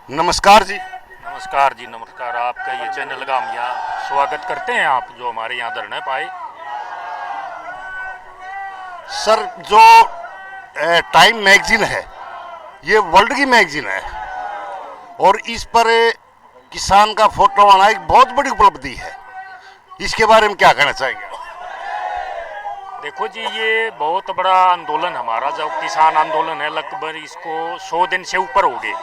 नमस्कार जी। नमस्कार जी, नमस्कार। आपका ये चैनल का हम यहाँ स्वागत करते हैं, आप जो हमारे यहाँ धरने पाए। सर, जो टाइम मैगजीन है ये वर्ल्ड की मैगजीन है और इस पर किसान का फोटो आना एक बहुत बड़ी उपलब्धि है। इसके बारे में क्या कहना चाहेंगे? देखो जी, ये बहुत बड़ा आंदोलन हमारा जो किसान आंदोलन है, लगभग इसको 100 दिन से ऊपर हो गए।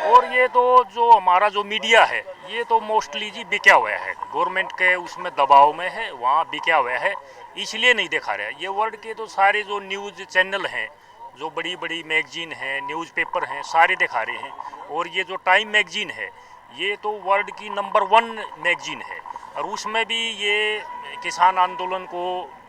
और ये तो जो हमारा जो मीडिया है ये तो मोस्टली जी बिका हुआ है, गवर्नमेंट के उसमें दबाव में है, वहाँ बिका हुआ है, इसलिए नहीं दिखा रहा है। ये वर्ल्ड के तो सारे जो न्यूज़ चैनल हैं, जो बड़ी बड़ी मैगजीन हैं, न्यूज़पेपर हैं, सारे दिखा रहे हैं। और ये जो टाइम मैगजीन है ये तो वर्ल्ड की नंबर 1 मैगजीन है, और उसमें भी ये किसान आंदोलन को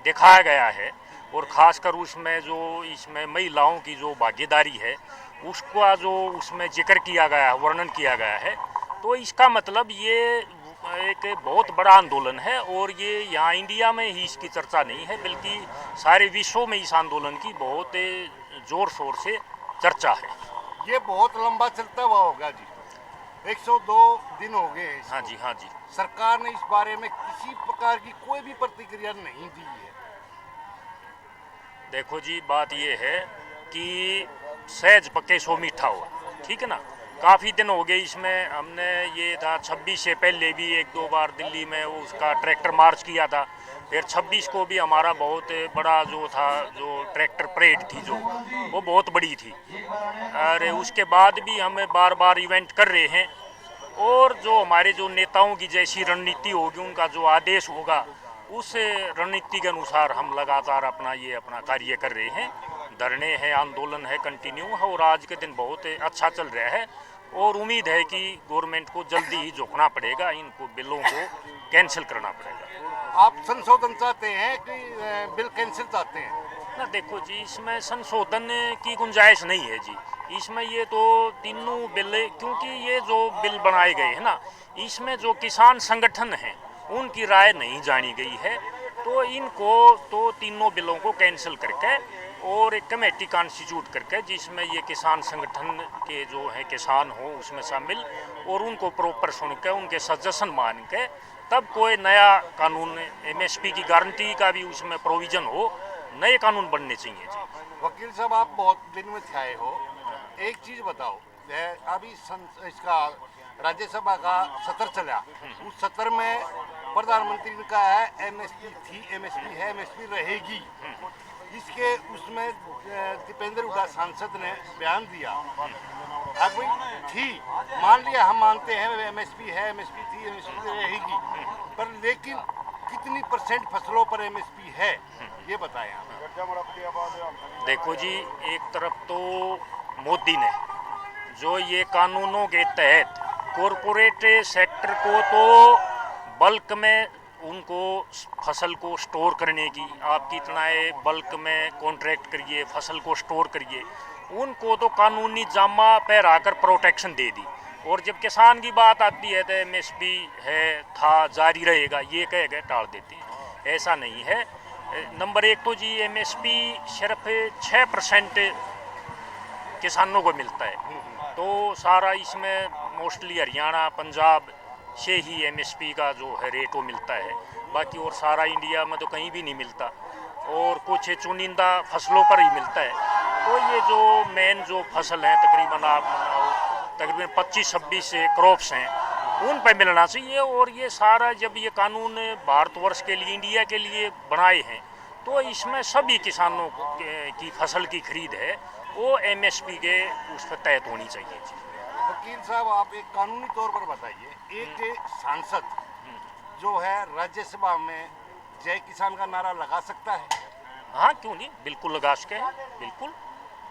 दिखाया गया है। और ख़ासकर उसमें जो इसमें महिलाओं की जो भागीदारी है उसका जो उसमें जिक्र किया गया है, वर्णन किया गया है। तो इसका मतलब ये एक बहुत बड़ा आंदोलन है, और ये यहाँ इंडिया में ही इसकी चर्चा नहीं है, बल्कि सारे विश्व में इस आंदोलन की बहुत ज़ोर शोर से चर्चा है। ये बहुत लंबा चलता हुआ होगा जी। 102 दिन हो गए। हाँ जी, हाँ जी। सरकार ने इस बारे में किसी प्रकार की कोई भी प्रतिक्रिया नहीं दी है। देखो जी, बात ये है कि सहज पके सो मीठा हुआ, ठीक है ना। काफ़ी दिन हो गए इसमें, हमने ये था 26 से पहले भी 1-2 बार दिल्ली में वो उसका ट्रैक्टर मार्च किया था। फिर 26 को भी हमारा बहुत बड़ा जो था, जो ट्रैक्टर परेड थी जो, वो बहुत बड़ी थी। और उसके बाद भी हम बार बार इवेंट कर रहे हैं, और जो हमारे जो नेताओं की जैसी रणनीति होगी, उनका जो आदेश होगा, उस रणनीति के अनुसार हम लगातार अपना कार्य कर रहे हैं। धरने हैं, आंदोलन है, कंटिन्यू है, और आज के दिन बहुत अच्छा चल रहा है। और उम्मीद है कि गवर्नमेंट को जल्दी ही झुकना पड़ेगा, इनको बिलों को कैंसिल करना पड़ेगा। आप संशोधन चाहते हैं कि बिल कैंसिल चाहते हैं? ना देखो जी, इसमें संशोधन की गुंजाइश नहीं है जी। इसमें ये तो तीनों बिल, क्योंकि ये जो बिल बनाए गए हैं ना, इसमें जो किसान संगठन हैं उनकी राय नहीं जानी गई है। तो इनको तो तीनों बिलों को कैंसिल करके और एक कमेटी कॉन्स्टिट्यूट करके, जिसमें ये किसान संगठन के जो हैं किसान हो उसमें शामिल, और उनको प्रॉपर सुन के उनके सजेशन मान के तब कोई नया कानून, एमएसपी की गारंटी का भी उसमें प्रोविज़न हो, नए कानून बनने चाहिए जी। वकील साहब, आप बहुत दिन में आए हो, एक चीज बताओ। अभी इसका राज्यसभा का सत्र चला, उस सत्र में प्रधानमंत्री ने कहा है एमएसपी थी, एमएसपी है, एमएसपी रहेगी। इसके उसमें दीपेंद्र हुड्डा सांसद ने बयान दिया, अभी थी, मान लिया, हम मानते हैं एमएसपी है, एमएसपी थी, एमएसपी रहेगी, पर लेकिन कितनी % फसलों पर एमएसपी है, ये बताएं आप। देखो जी, एक तरफ तो मोदी ने जो ये कानूनों के तहत कॉरपोरेट सेक्टर को तो बल्क में उनको फसल को स्टोर करने की, आप कितना बल्क में कॉन्ट्रैक्ट करिए, फसल को स्टोर करिए, उनको तो कानूनी जामा पहराकर प्रोटेक्शन दे दी। और जब किसान की बात आती है तो एमएसपी है, था, जारी रहेगा, ये कह के टाल देते हैं। ऐसा नहीं है। नंबर 1 तो जी एमएसपी सिर्फ 6% किसानों को मिलता है। तो सारा इसमें मोस्टली हरियाणा, पंजाब से ही एमएसपी का जो है रेट वो मिलता है, बाकी और सारा इंडिया में तो कहीं भी नहीं मिलता, और कुछ चुनिंदा फसलों पर ही मिलता है। तो ये जो मेन जो फसल हैं, तकरीबन आप तकरीबन 25-26 क्रॉप्स हैं, उन पर मिलना चाहिए। और ये सारा जब ये कानून भारतवर्ष के लिए, इंडिया के लिए बनाए हैं, तो इसमें सभी किसानों की फसल की खरीद है वो एमएसपी के उस पर तहत होनी चाहिए जी। वकील साहब, आप एक कानूनी तौर पर बताइए, एक सांसद जो है राज्यसभा में जय किसान का नारा लगा सकता है? हाँ, क्यों नहीं, बिल्कुल लगा सके हैं, बिल्कुल।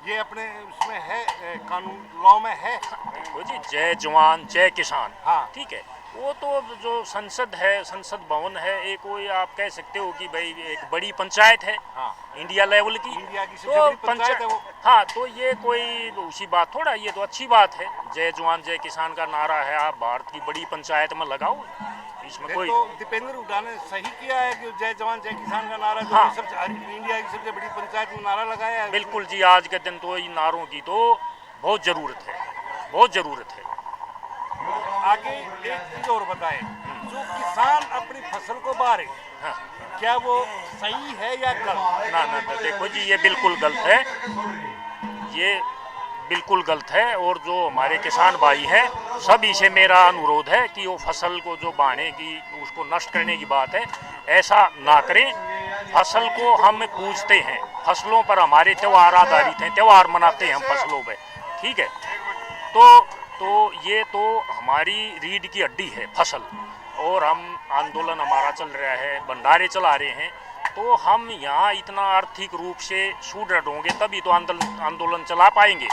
ये अपने उसमें है, कानून लॉ में है। देखो जी, जय जवान जय किसान, हाँ, ठीक है, वो तो जो संसद है, संसद भवन है, एक वो आप कह सकते हो कि भाई एक बड़ी पंचायत है। हाँ, इंडिया लेवल की, इंडिया की सबसे तो बड़ी पंचायत है वो। हाँ, तो ये कोई उसी बात थोड़ा, ये तो अच्छी बात है। जय जवान जय किसान का नारा है, आप भारत की बड़ी पंचायत में लगाओ, इसमें कोई। तो दीपेंद्र हुड्डा ने सही किया है कि जय जवान जय किसान का नारा जो हाँ। सबसे इंडिया की सबसे बड़ी पंचायत में नारा लगाया है। बिल्कुल जी, आज के दिन तो इन नारों की तो बहुत ज़रूरत है, बहुत ज़रूरत है। आगे एक चीज और बताएं, जो किसान अपनी फसल को बा रहे, हाँ। क्या वो सही है या गलत? ना ना ना, देखो जी ये बिल्कुल गलत है, ये बिल्कुल गलत है। और जो हमारे किसान भाई हैं सभी से मेरा अनुरोध है कि वो फसल को जो बाने की उसको नष्ट करने की बात है, ऐसा ना करें। फसल को हम पूजते हैं, फसलों पर हमारे त्यौहार आधारित हैं, त्यौहार मनाते हैं हम फसलों पे, ठीक है। तो ये तो हमारी रीढ़ की हड्डी है फसल, और हम आंदोलन हमारा चल रहा है, भंडारे चला रहे हैं, तो हम यहाँ इतना आर्थिक रूप से सुदृढ़ होंगे तभी तो आंदोलन चला पाएंगे।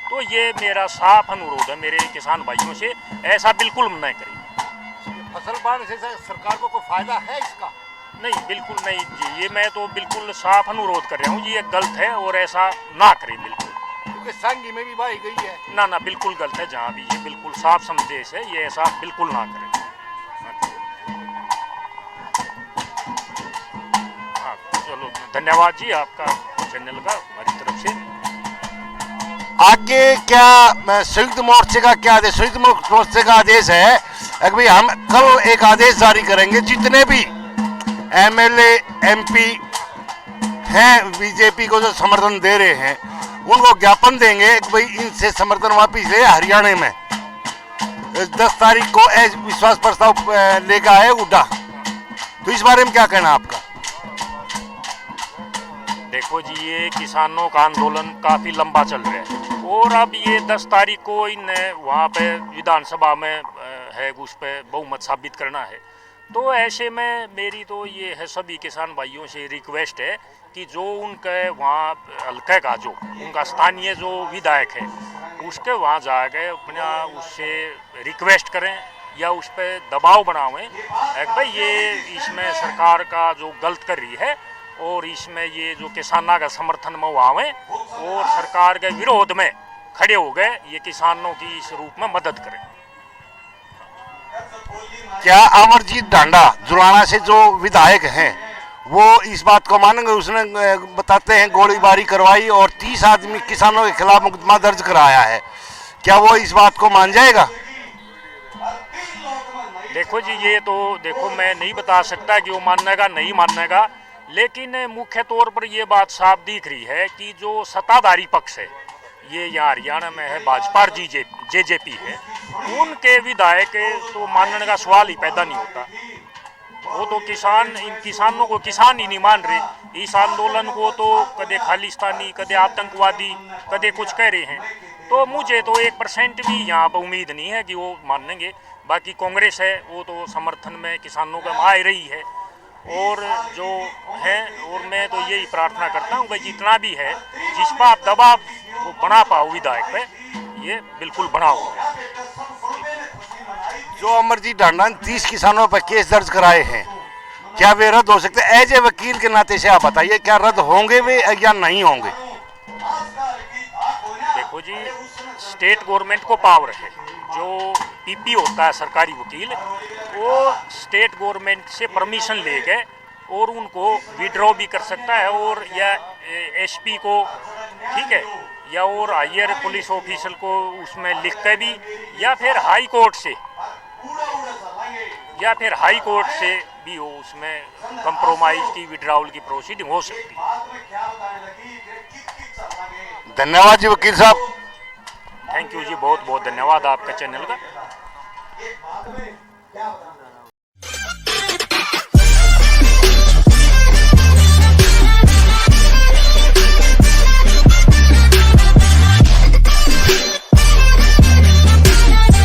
तो ये मेरा साफ अनुरोध है मेरे किसान भाइयों से, ऐसा बिल्कुल न करें। फसल बाढ़ से सरकार को कोई फायदा है इसका? नहीं, बिल्कुल नहीं जी, ये मैं तो बिल्कुल साफ अनुरोध कर रहा हूँ जी, ये गलत है और ऐसा ना करें बिल्कुल। क्योंकि सांगी में भी बाई गई है। ना ना, बिल्कुल गलत है, जहाँ भी ये बिल्कुल साफ संदेश है, ये ऐसा बिल्कुल ना करें। हाँ, चलो धन्यवाद जी आपका चैनल का हमारी तरफ से। आगे क्या संयुक्त मोर्चे का क्या आदेश? संयुक्त मोर्चे का आदेश है कि भाई हम कल एक आदेश जारी करेंगे, जितने भी एमएलए एमपी हैं बीजेपी को जो समर्थन दे रहे हैं उनको ज्ञापन देंगे कि भाई इनसे समर्थन वापिस ले। हरियाणा में 10 तारीख को विश्वास प्रस्ताव लेकर आए हुड्डा, तो इस बारे में क्या कहना आपका? देखो जी, ये किसानों का आंदोलन काफ़ी लंबा चल रहा है, और अब ये 10 तारीख को इन वहाँ पे विधानसभा में है उस पर बहुमत साबित करना है। तो ऐसे में मेरी तो ये है सभी किसान भाइयों से रिक्वेस्ट है कि जो उनके वहाँ हल्के का जो उनका स्थानीय जो विधायक है उसके वहाँ जाके अपना उससे रिक्वेस्ट करें या उस पर दबाव बनावें भाई ये इसमें सरकार का जो गलत कर रही है, और इसमें ये जो किसानों का समर्थन में आवें और सरकार के विरोध में खड़े हो गए, ये किसानों की इस रूप में मदद करें। क्या अमरजीत ढांडा जुलाना से जो विधायक हैं वो इस बात को मानेंगे? उसने बताते हैं गोलीबारी करवाई और 30 आदमी किसानों के खिलाफ मुकदमा दर्ज कराया है, क्या वो इस बात को मान जाएगा? देखो जी, ये तो देखो मैं नहीं बता सकता कि वो मानेगा नहीं मानेगा, लेकिन मुख्य तौर पर ये बात साफ दिख रही है कि जो सत्ताधारी पक्ष है, ये यहाँ हरियाणा में है भाजपा और जेजेपी है, उनके विधायक तो मानने का सवाल ही पैदा नहीं होता। वो तो इन किसानों को किसान ही नहीं मान रहे। इस आंदोलन को तो कदे खालिस्तानी, कदे आतंकवादी, कदे कुछ कह रहे हैं। तो मुझे तो 1% भी यहाँ पर उम्मीद नहीं है कि वो मानेंगे। बाकी कांग्रेस है वो तो समर्थन में किसानों का आ रही है, और जो है, और मैं तो यही प्रार्थना करता हूँ कि जितना भी है जिस पर आप दबाव वो बना पाओ विधायक पे, ये बिल्कुल बनाओ। जो अमरजीत ढांडा 30 किसानों पर केस दर्ज कराए हैं, क्या वे रद्द हो सकते हैं? एज ए वकील के नाते से आप बताइए, क्या रद्द होंगे वे या नहीं होंगे? देखो जी, स्टेट गवर्नमेंट को पावर है, जो पीपी होता है सरकारी वकील, वो स्टेट गवर्नमेंट से परमिशन लेके और उनको विड्रॉ भी कर सकता है, और या एसपी को, ठीक है, या और हायर पुलिस ऑफिसर को उसमें लिख के भी, या फिर हाई कोर्ट से भी हो, उसमें कंप्रोमाइज की विड्रॉल की प्रोसीडिंग हो सकती है। धन्यवाद जी वकील साहब। थैंक यू जी, बहुत बहुत धन्यवाद आपका चैनल का।